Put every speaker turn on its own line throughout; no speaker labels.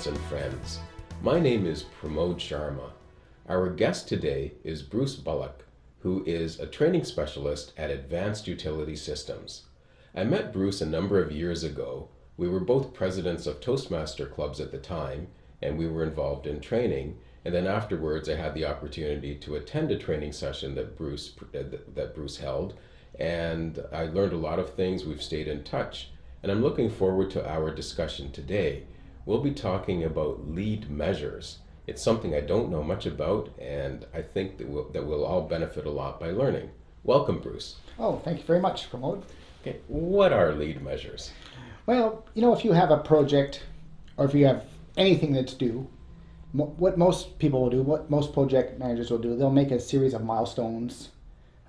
parents and friends. My name is Pramod Sharma. Our guest today is Bruce Bullock, who is a training specialist at Advanced Utility Systems. I met Bruce a number of years ago. We were both presidents of Toastmaster clubs at the time, and we were involved in training. And then afterwards, I had the opportunity to attend a training session that Bruce held, and I learned a lot of things. We've stayed in touch, and I'm looking forward to our discussion today. We'll be talking about lead measures. It's something I don't know much about, and I think that we'll all benefit a lot by learning. Welcome, Bruce.
Oh, thank you very much, Pramod.
Okay, what are lead measures?
Well, if you have a project or if you have anything that's due, what most people will do, what most project managers will do, they'll make a series of milestones.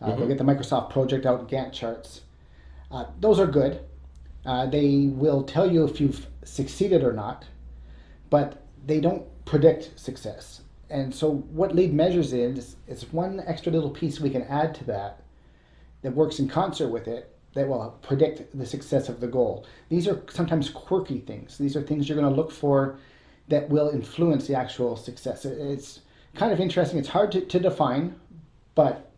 They'll get the Microsoft project out in Gantt charts. Those are good. They will tell you if you've succeeded or not, but they don't predict success. And so what lead measures is one extra little piece we can add to that works in concert with it that will predict the success of the goal. These are sometimes quirky things. These are things you're going to look for that will influence the actual success. It's kind of interesting. It's hard to define, but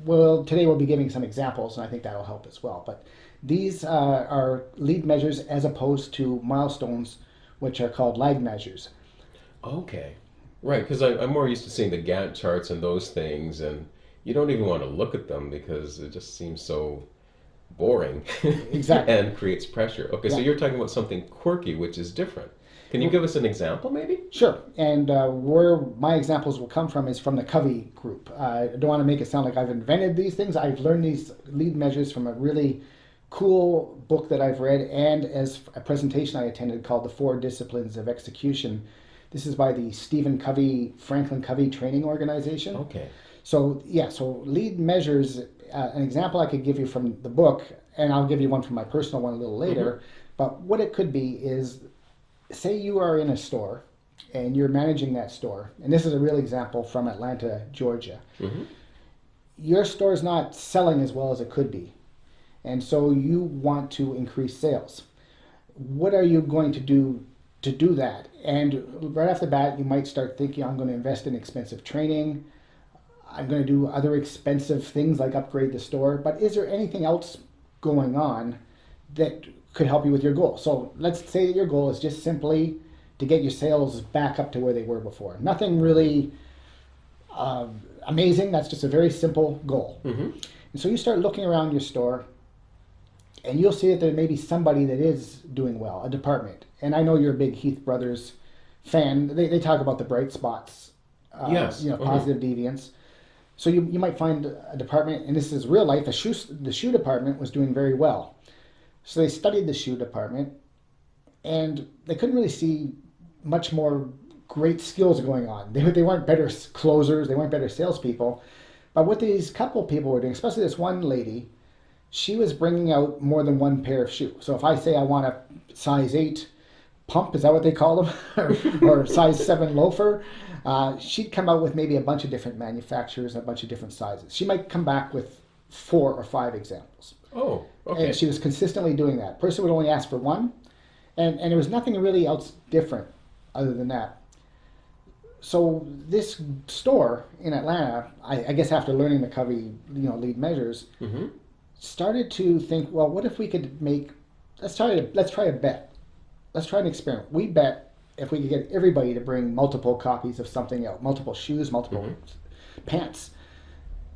today we'll be giving some examples, and I think that'll help as well. But these are lead measures as opposed to milestones, which are called lag measures.
Okay, right, because I'm more used to seeing the Gantt charts and those things, and you don't even want to look at them because it just seems so boring.
Exactly.
And creates pressure. Okay, so you're talking about something quirky, which is different. Can you give us an example, maybe?
Sure. And where my examples will come from is from the Covey group. I don't want to make it sound like I've invented these things. I've learned these lead measures from a really cool book that I've read and as a presentation I attended called The Four Disciplines of Execution. This is by the Stephen Covey, Franklin Covey Training Organization.
Okay.
So lead measures, an example I could give you from the book, and I'll give you one from my personal one a little later, but what it could be is, say you are in a store and you're managing that store, and this is a real example from Atlanta, Georgia. Your store is not selling as well as it could be, and so you want to increase sales. What are you going to do that? And right off the bat, you might start thinking, I'm going to invest in expensive training. I'm going to do other expensive things like upgrade the store. But is there anything else going on that could help you with your goal? So let's say that your goal is just simply to get your sales back up to where they were before. Nothing really amazing. That's just a very simple goal. And so you start looking around your store, and you'll see that there may be somebody that is doing well, a department. And I know you're a big Heath Brothers fan. They talk about the bright spots,
yes,
positive deviance. So you might find a department, and this is real life. The shoe department was doing very well. So they studied the shoe department, and they couldn't really see much more great skills going on. They weren't better closers, they weren't better salespeople. But what these couple people were doing, especially this one lady, she was bringing out more than one pair of shoes. So if I say I want a size 8 pump, is that what they call them? or size 7 loafer, she'd come out with maybe a bunch of different manufacturers, a bunch of different sizes. She might come back with 4 or 5 examples.
Oh, okay.
And she was consistently doing that. Person would only ask for one, and there was nothing really else different other than that. So this store in Atlanta, I guess after learning the Covey lead measures, started to think, well, what if we could let's try a bet. Let's try an experiment. We bet if we could get everybody to bring multiple copies of something out, multiple shoes, multiple pants,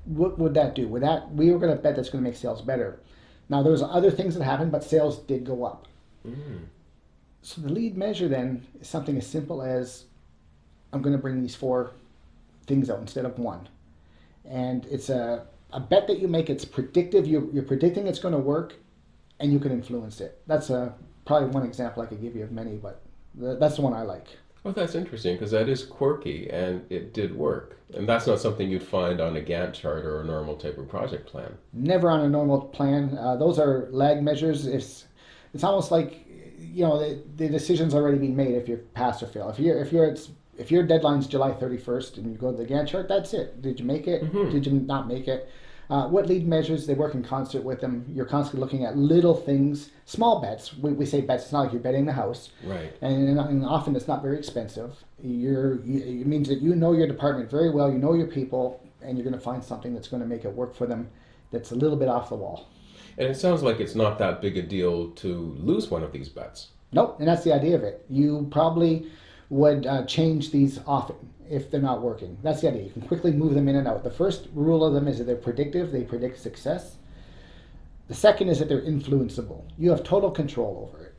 what would that do? We were going to bet that's going to make sales better. Now, there was other things that happened, but sales did go up. So the lead measure then is something as simple as, I'm going to bring these 4 things out instead of 1. And it's a bet that you make. It's predictive. You're predicting it's going to work, and you can influence it. That's probably one example I could give you of many, but that's the one I like.
Oh, that's interesting, because that is quirky, and it did work. And that's not something you'd find on a Gantt chart or a normal type of project plan.
Never on a normal plan. Those are lag measures. It's almost like, the decision's already been made if you pass or fail. If your deadline's July 31st and you go to the Gantt chart, that's it. Did you make it? Did you not make it? What lead measures, they work in concert with them. You're constantly looking at little things, small bets. We say bets, it's not like you're betting the house.
Right.
And often it's not very expensive. It means that you know your department very well, you know your people, and you're going to find something that's going to make it work for them that's a little bit off the wall.
And it sounds like it's not that big a deal to lose one of these bets.
Nope, and that's the idea of it. You probably would change these often if they're not working. That's the idea. You can quickly move them in and out. The first rule of them is that they're predictive. They predict success. The second is that they're influenceable. You have total control over it.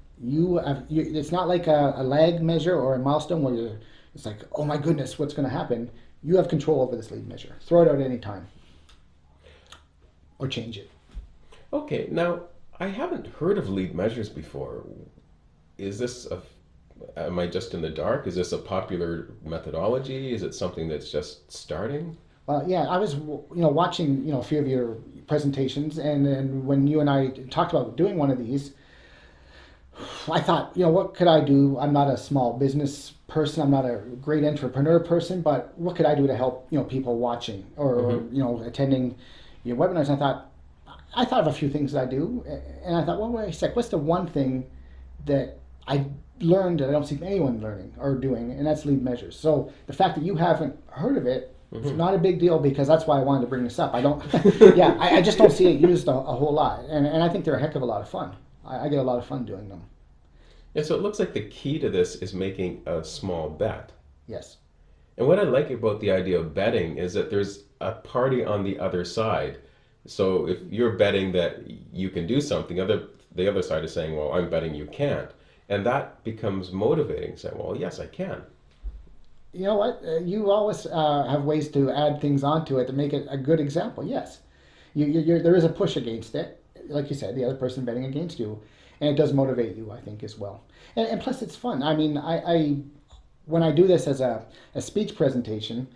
It's not like a lag measure or a milestone where it's like, oh my goodness, what's going to happen? You have control over this lead measure. Throw it out at any time or change it.
Okay, now I haven't heard of lead measures before. Am I just in the dark? Is this a popular methodology? Is it something that's just starting?
Well, yeah, I was watching a few of your presentations, and then when you and I talked about doing one of these, I thought, what could I do? I'm not a small business person. I'm not a great entrepreneur person, but what could I do to help people watching or attending your webinars? I thought of a few things that I do, and I thought, well, wait a sec, what's the one thing that I learned that I don't see anyone learning or doing, and that's lead measures. So the fact that you haven't heard of it, it's not a big deal, because that's why I wanted to bring this up. I just don't see it used a whole lot, and I think they're a heck of a lot of fun. I get a lot of fun doing them.
And so it looks like the key to this is making a small bet.
Yes.
And what I like about the idea of betting is that there's a party on the other side. So if you're betting that you can do something, the other side is saying, well, I'm betting you can't. And that becomes motivating, saying, well, yes, I can.
You know what? You always have ways to add things onto it to make it a good example. Yes. There is a push against it. Like you said, the other person betting against you. And it does motivate you, I think, as well. And plus, it's fun. I mean, when I do this as a speech presentation,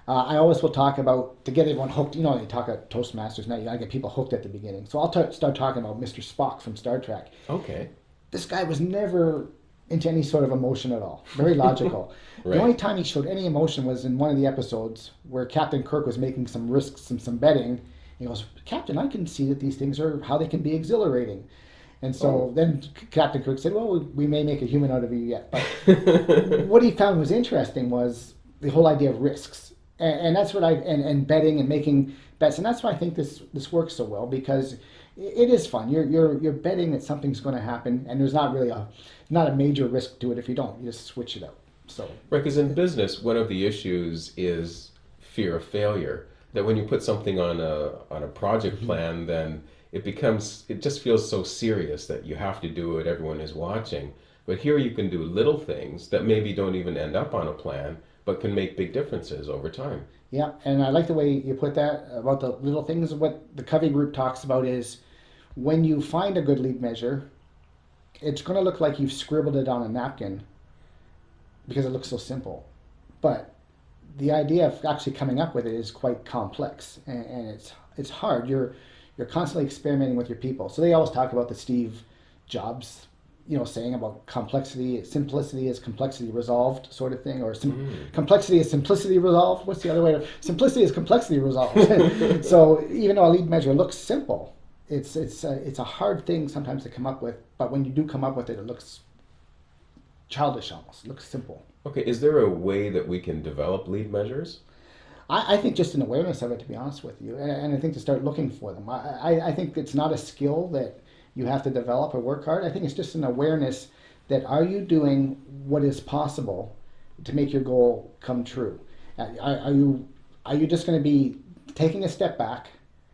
I always will talk about, to get everyone hooked, you talk at Toastmasters now, you got to get people hooked at the beginning. So I'll start talking about Mr. Spock from Star Trek.
Okay.
This guy was never into any sort of emotion at all. Very logical.
Right.
The only time he showed any emotion was in one of the episodes where Captain Kirk was making some risks and some betting. He goes, Captain, I can see that these things are how they can be exhilarating. And so then Captain Kirk said, well, we may make a human out of you yet. But what he found was interesting was the whole idea of risks. And that's what and betting and making bets. And that's why I think this works so well, because it is fun. You're betting that something's going to happen, and there's not really not a major risk to it if you don't. You just switch it out. So
right, because in business, one of the issues is fear of failure. That when you put something on a project plan, then it just feels so serious that you have to do it. Everyone is watching. But here you can do little things that maybe don't even end up on a plan, but can make big differences over time.
Yeah, and I like the way you put that about the little things. What the Covey group talks about is when you find a good lead measure, it's going to look like you've scribbled it on a napkin because it looks so simple. But the idea of actually coming up with it is quite complex, and it's hard. You're constantly experimenting with your people. So they always talk about the Steve Jobs saying about complexity, simplicity is complexity resolved sort of thing, or complexity is simplicity resolved. What's the other way? Simplicity is complexity resolved. So even though a lead measure looks simple, it's a hard thing sometimes to come up with. But when you do come up with it, it looks childish almost. It looks simple.
Okay, is there a way that we can develop lead measures?
I think just an awareness of it, to be honest with you, and I think to start looking for them. I think it's not a skill that you have to develop or work hard. I think it's just an awareness that are you doing what is possible to make your goal come true? Are you just going to be taking a step back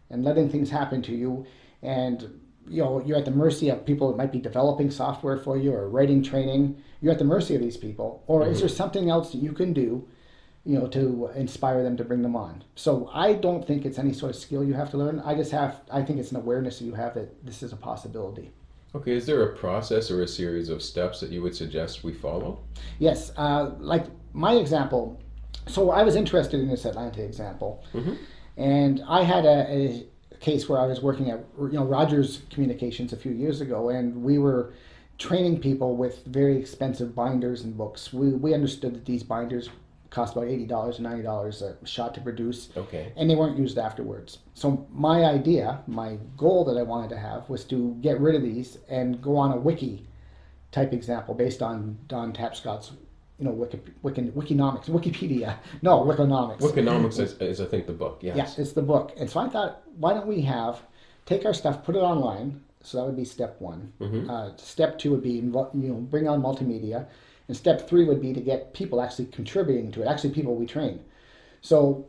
and letting things happen to you, and you're at the mercy of people that might be developing software for you or writing training? You're at the mercy of these people, or is there something else that you can do to inspire them to bring them on? So I don't think it's any sort of skill you have to learn. I think it's an awareness that you have that this is a possibility.
Okay, is there a process or a series of steps that you would suggest we follow?
Yes, like my example. So I was interested in this Atlanta example, and I had a case where I was working at Rogers Communications a few years ago, and we were training people with very expensive binders and books. We understood that these binders cost about $80 or $90 a shot to produce.
Okay.
And they weren't used afterwards. So my idea, my goal that I wanted to have was to get rid of these and go on a wiki type example based on Don Tapscott's, Wikinomics, Wikipedia. No, Wikinomics.
Wikinomics is, I think, the book. Yes.
Yeah, it's the book. And so I thought, why don't we take our stuff, put it online. So that would be step one. Step two would be, bring on multimedia. And step three would be to get people actually contributing to it, actually people we train. So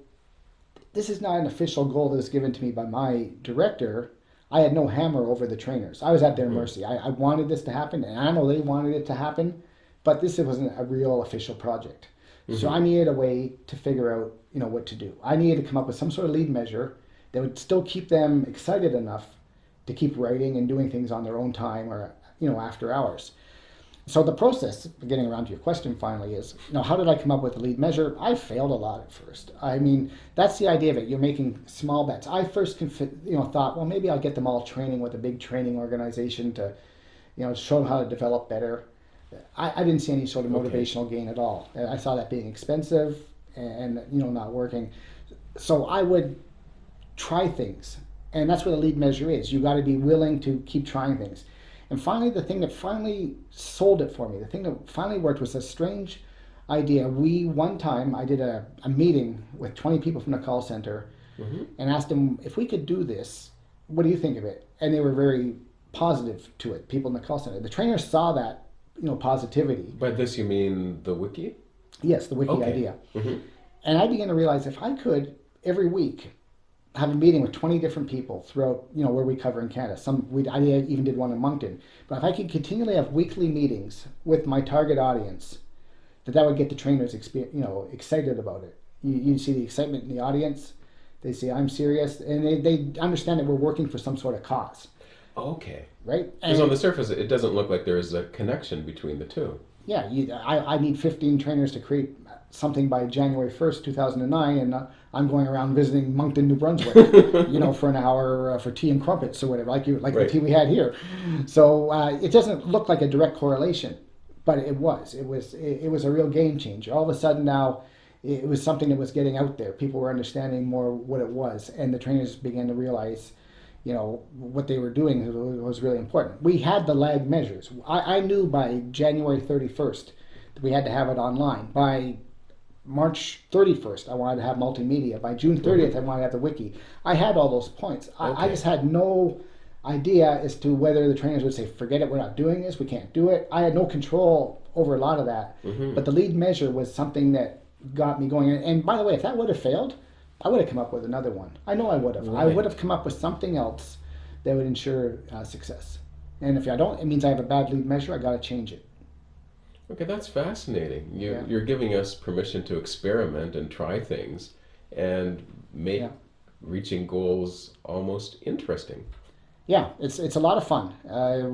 this is not an official goal that was given to me by my director. I had no hammer over the trainers. I was at their mercy. I wanted this to happen, and I know they wanted it to happen, but this wasn't a real official project. So I needed a way to figure out, what to do. I needed to come up with some sort of lead measure that would still keep them excited enough to keep writing and doing things on their own time or, after hours. So the process, getting around to your question finally, is, how did I come up with a lead measure? I failed a lot at first. I mean, that's the idea of it. You're making small bets. I first thought, well, maybe I'll get them all training with a big training organization to, show them how to develop better. I didn't see any sort of motivational gain at all. I saw that being expensive and not working. So I would try things. And that's what a lead measure is. You got to be willing to keep trying things. And finally, the thing that finally sold it for me, the thing that finally worked was a strange idea. One time I did a meeting with 20 people from the call center and asked them, if we could do this, what do you think of it? And they were very positive to it, people in the call center. The trainers saw that, positivity.
By this you mean the wiki?
Yes, the wiki idea. And I began to realize if I could, every week, have a meeting with 20 different people throughout, where we cover in Canada. I even did one in Moncton. But if I could continually have weekly meetings with my target audience, that would get the trainers, excited about it. You see the excitement in the audience. They say, I'm serious. And they understand that we're working for some sort of cause.
Okay.
Right?
Because on the surface, it doesn't look like there is a connection between the two.
Yeah, I need 15 trainers to create something by January 1st, 2009, and I'm going around visiting Moncton, New Brunswick, for an hour for tea and crumpets or whatever, like the tea we had here. So it doesn't look like a direct correlation, but it was. It was a real game changer. All of a sudden now, it was something that was getting out there. People were understanding more what it was, and the trainers began to realize, what they were doing was really important. We had the lag measures. I knew by January 31st that we had to have it online. By March 31st, I wanted to have multimedia. By June 30th, I wanted to have the wiki. I had all those points. I just had no idea as to whether the trainers would say, forget it, we're not doing this, we can't do it. I had no control over a lot of that. But the lead measure was something that got me going. And by the way, if that would have failed, I would have come up with another one. I know I would have. Right. I would have come up with something else that would ensure success. And if I don't, it means I have a bad lead measure. I got to change it.
Okay, that's fascinating. You're giving us permission to experiment and try things and make reaching goals almost interesting.
Yeah, it's a lot of fun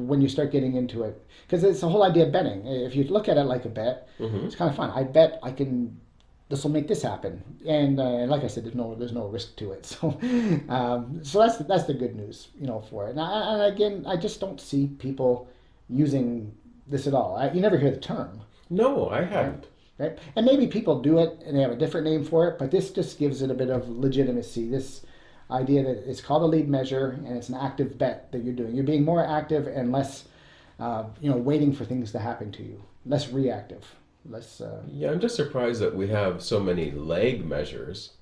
when you start getting into it. Because it's the whole idea of betting. If you look at it like a bet, it's kind of fun. I bet this will make this happen, and like I said, there's no risk to it. So, so that's the good news, for it. And again, I just don't see people using this at all. You never hear the term.
No, I haven't.
Right? And maybe people do it and they have a different name for it, but this just gives it a bit of legitimacy. This idea that it's called a lead measure and it's an active bet that you're doing. You're being more active and less, waiting for things to happen to you. Less reactive.
Yeah, I'm just surprised that we have so many lag measures.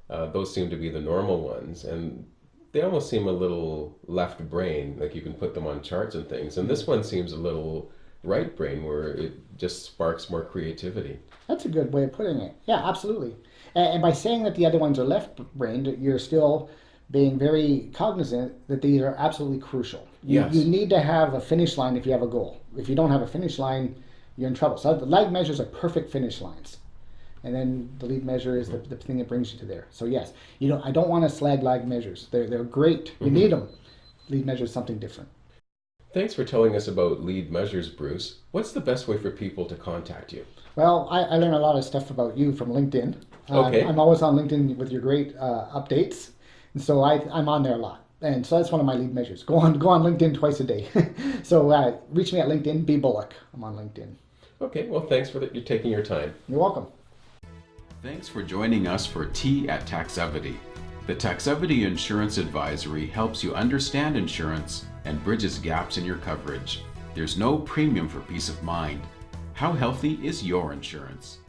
Those seem to be the normal ones, and they almost seem a little left brain, like you can put them on charts and things. And this one seems a little right brain, where it just sparks more creativity.
That's a good way of putting it. Yeah, absolutely. And by saying that the other ones are left-brained, you're still being very cognizant that these are absolutely crucial. You need to have a finish line if you have a goal. If you don't have a finish line, you're in trouble. So the lag measures are perfect finish lines. And then the lead measure is the thing that brings you to there. So yes, I don't want to slag lag measures. They're great. You need them. Lead measure is something different.
Thanks for telling us about lead measures, Bruce. What's the best way for people to contact you?
Well, I learn a lot of stuff about you from LinkedIn.
Okay.
I'm always on LinkedIn with your great updates. And so I'm on there a lot. And so that's one of my lead measures. Go on LinkedIn twice a day. So reach me at LinkedIn, B. Bullock. I'm on LinkedIn.
Okay, well, thanks for you taking your time.
You're welcome.
Thanks for joining us for Tea at Taxevity. The Taxevity Insurance Advisory helps you understand insurance and bridges gaps in your coverage. There's no premium for peace of mind. How healthy is your insurance?